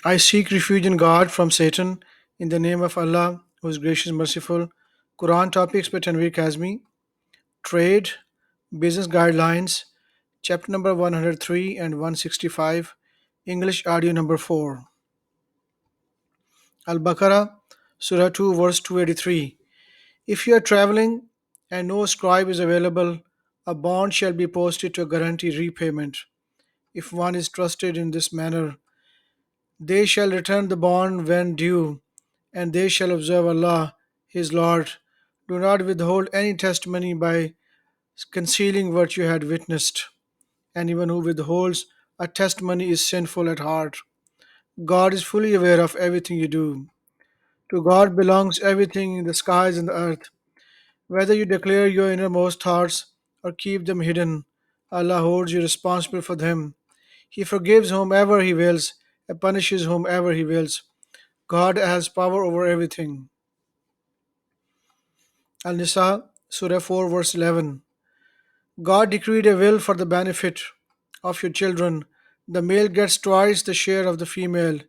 I seek refuge in God from Satan in the name of Allah, who is gracious and merciful. Quran topics by Tanvir Kazmi. Trade, Business Guidelines, chapter number 103 and 165, English audio number 4. Al Baqarah, Surah 2, verse 283. If you are traveling and no scribe is available, a bond shall be posted to guarantee repayment. If one is trusted in this manner, they shall return the bond when due, and they shall observe Allah, his Lord. Do not withhold any testimony by concealing what you had witnessed. Anyone who withholds a testimony is sinful at heart. God is fully aware of everything you do. To God belongs everything in the skies and the earth. Whether you declare your innermost thoughts or keep them hidden, Allah holds you responsible for them. He forgives whomever He wills and punishes whomever He wills. God has power over everything. Al Nisa, Surah 4, verse 11. God decreed a will for the benefit of your children. The male gets twice the share of the female.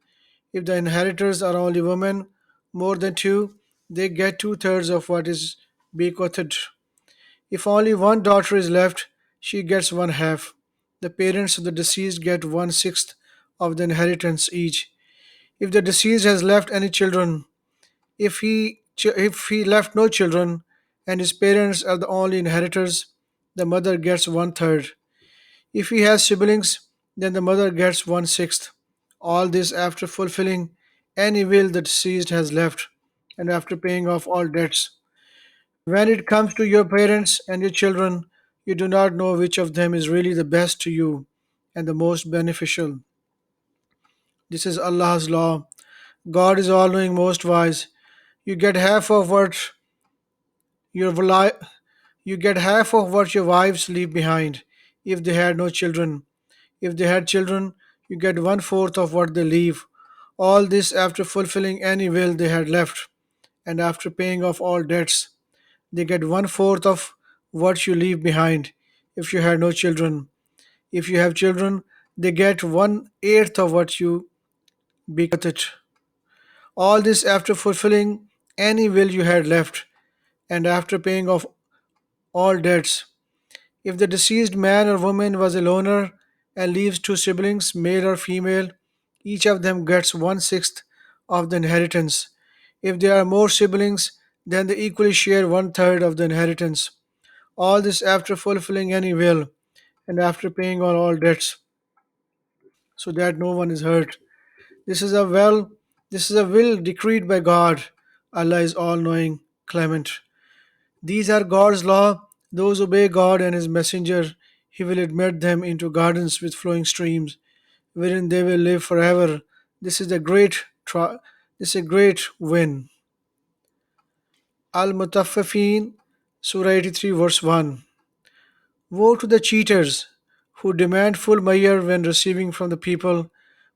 If the inheritors are only women, more than two, they get two-thirds of what is bequeathed. If only one daughter is left, she gets one half. The parents of the deceased get one-sixth of the inheritance each. If the deceased has left any children, if he left no children and his parents are the only inheritors, the mother gets one-third. If he has siblings, then the mother gets one-sixth. All this after fulfilling any will the deceased has left and after paying off all debts. When it comes to your parents and your children, you do not know which of them is really the best to you and the most beneficial. This is Allah's law. God is all knowing, most wise. You get half of what your li- you get half of what your wives leave behind if they had no children. If they had children, you get one fourth of what they leave. All this after fulfilling any will they had left and after paying off all debts. They get one fourth of what you leave behind if you had no children. If you have children, they get one eighth of what you bequeathed. All this after fulfilling any will you had left and after paying off all debts. If the deceased man or woman was a loner and leaves two siblings, male or female, each of them gets one-sixth of the inheritance. If there are more siblings, then they equally share one-third of the inheritance. All this after fulfilling any will and after paying all debts, so that no one is hurt. This is a well this is a will decreed by God. Allah is all knowing, clement. These are God's law. Those obey God and His Messenger, He will admit them into gardens with flowing streams, wherein they will live forever. This is a this is a great win. Al Mutaffifin, Surah 83, verse 1. Woe to the cheaters who demand full mayar when receiving from the people,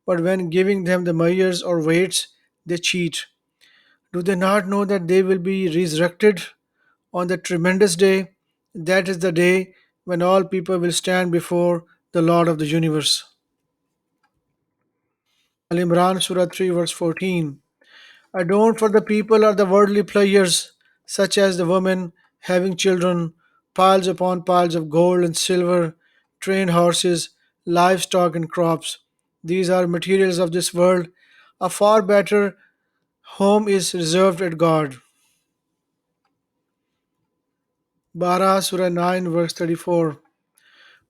but when giving them the mayars or weights, they cheat. Do they not know that they will be resurrected on the tremendous day? That is the day when all people will stand before the Lord of the universe. Al Imran Surah 3 verse 14. Adorned for the people are the worldly pleasures, such as the women having children, piles upon piles of gold and silver, trained horses, livestock, and crops. These are materials of this world. A far better home is reserved at God. Bara Surah 9 verse 34.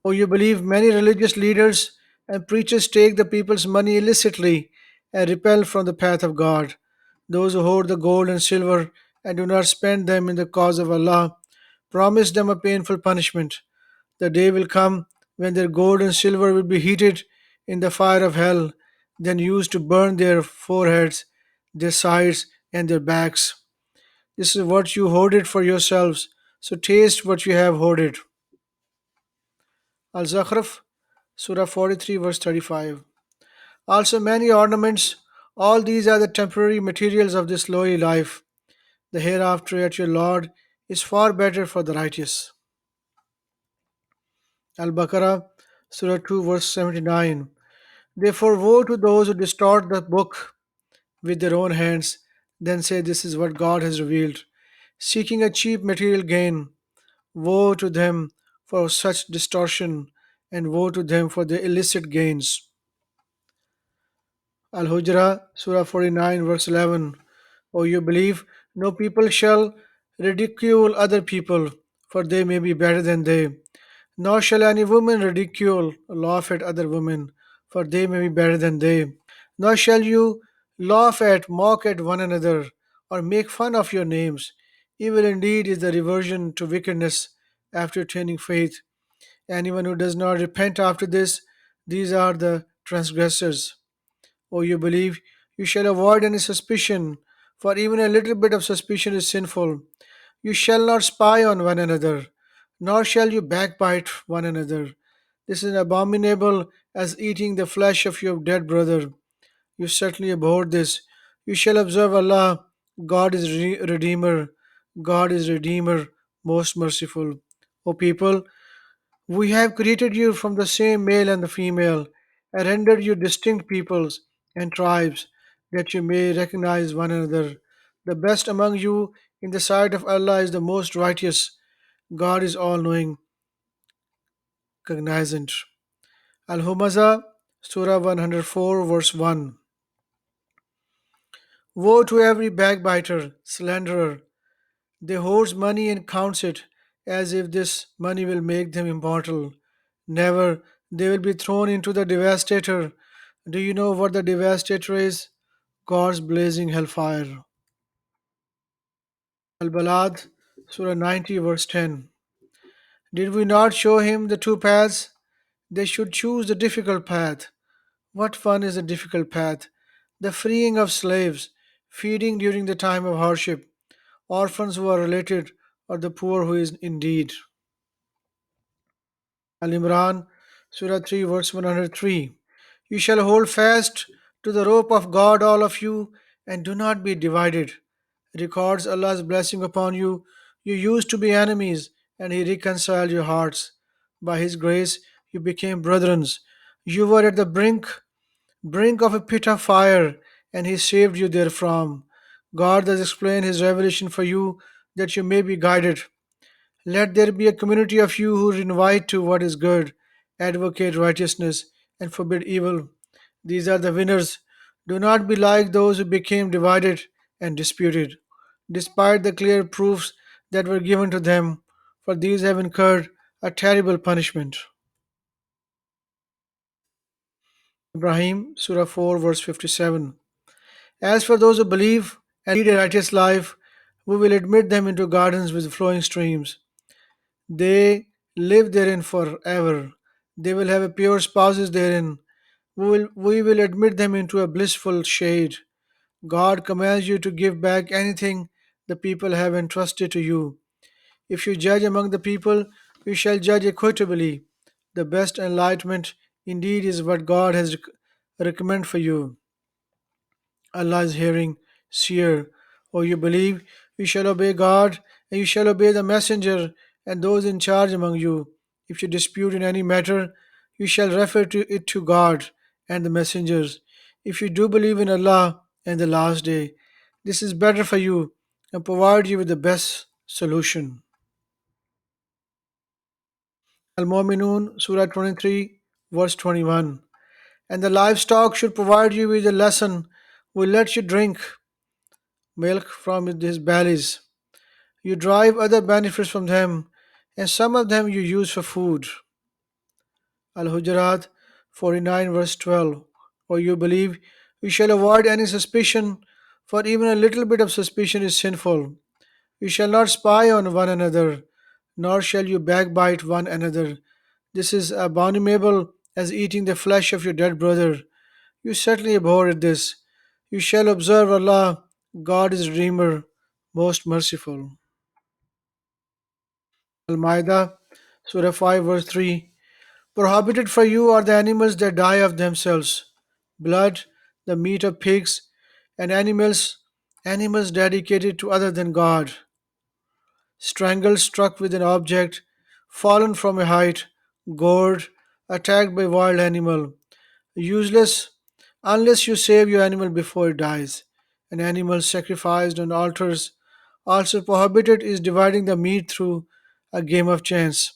Oh, you believe many religious leaders and preachers take the people's money illicitly and repel from the path of God. Those who hoard the gold and silver and do not spend them in the cause of Allah, promise them a painful punishment. The day will come when their gold and silver will be heated in the fire of hell, then used to burn their foreheads, their sides, and their backs. This is what you hoarded for yourselves, so taste what you have hoarded. Al Zakhraf, Surah 43, verse 35. Also, many ornaments, all these are the temporary materials of this lowly life. The hereafter at your Lord is far better for the righteous. Al Baqarah, Surah 2, verse 79. Therefore, woe to those who distort the book with their own hands, then say, "This is what God has revealed," seeking a cheap material gain. Woe to them for such distortion, and woe to them for their illicit gains. Al Hujra, Surah 49, verse 11. O you believe, no people shall ridicule other people, for they may be better than they. Nor shall any woman ridicule or laugh at other women, for they may be better than they. Nor shall you laugh at, mock at one another, or make fun of your names. Evil indeed is the reversion to wickedness after attaining faith. Anyone who does not repent after this, these are the transgressors. O you believe, you shall avoid any suspicion, for even a little bit of suspicion is sinful. You shall not spy on one another, nor shall you backbite one another. This is abominable as eating the flesh of your dead brother. You certainly abhor this. You shall observe Allah. God is Redeemer. God is Redeemer, most merciful. O people, we have created you from the same male and the female, and rendered you distinct peoples and tribes, that you may recognize one another. The best among you in the sight of Allah is the most righteous. God is all knowing, cognizant. Al Humaza, Surah 104, verse 1. Woe to every backbiter, slanderer. They hoards money and counts it, as if this money will make them immortal. Never, they will be thrown into the devastator. Do you know what the devastator is? God's blazing hellfire. Al Balad, Surah 90, verse 10. Did we not show him the two paths? They should choose the difficult path. What fun is the difficult path? The freeing of slaves, feeding during the time of hardship, orphans who are related, or the poor who is in need. Al Imran, Surah 3, verse 103. You shall hold fast to the rope of God, all of you, and do not be divided. Records Allah's blessing upon you. You used to be enemies, and He reconciled your hearts. By His grace, you became brethren. You were at the brink of a pit of fire, and He saved you therefrom. God has explained His revelation for you, that you may be guided. Let there be a community of you who invite to what is good, advocate righteousness, and forbid evil. These are the winners. Do not be like those who became divided and disputed, despite the clear proofs that were given to them, for these have incurred a terrible punishment. Ibrahim, Surah 4, verse 57. As for those who believe and lead a righteous life, we will admit them into gardens with flowing streams. They live therein forever. They will have a pure spouses therein. We will admit them into a blissful shade. God commands you to give back anything the people have entrusted to you. If you judge among the people, you shall judge equitably. The best enlightenment indeed is what God has recommended for you. Allah is hearing, seer. O you believe, you shall obey God, and you shall obey the messenger and those in charge among you. If you dispute in any matter, you shall refer to it to God and the messengers. If you do believe in Allah and the last day, this is better for you and provide you with the best solution. Al Mu'minun, Surah 23, verse 21. And the livestock should provide you with a lesson. We let you drink milk from his bellies. You derive other benefits from them, and some of them you use for food. Al Hujurat 49, verse 12. Or you believe, you shall avoid any suspicion, for even a little bit of suspicion is sinful. You shall not spy on one another, nor shall you backbite one another. This is abominable as eating the flesh of your dead brother. You certainly abhor this. You shall observe Allah. God is Redeemer, most merciful. Al Ma'idah, Surah 5, verse 3. Prohibited for you are the animals that die of themselves, blood, the meat of pigs, and animals dedicated to other than God, strangled, struck with an object, fallen from a height, gored, attacked by wild animal. useless unless you save your animal before it dies. An animal sacrificed on altars also prohibited is dividing the meat through a game of chance.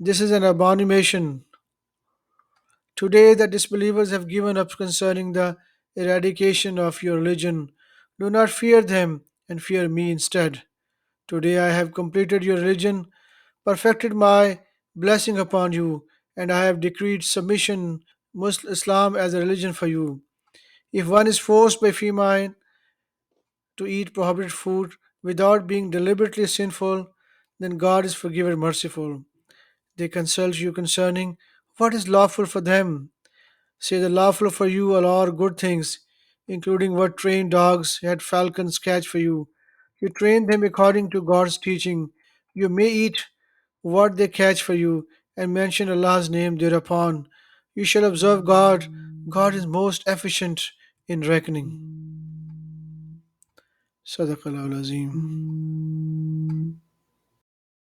This is an abomination. Today, the disbelievers have given up concerning the eradication of your religion. Do not fear them and fear me instead. Today, I have completed your religion, perfected my blessing upon you, and I have decreed submission Muslim Islam as a religion for you. If one is forced by famine to eat prohibited food without being deliberately sinful, then God is forgiving and merciful. They consult you concerning what is lawful for them. Say the lawful for you are all good things, including what trained dogs had falcons catch for you. You train them according to God's teaching. You may eat what they catch for you and mention Allah's name thereupon. You shall observe God. God is most efficient in reckoning. Sadaqallahu azim.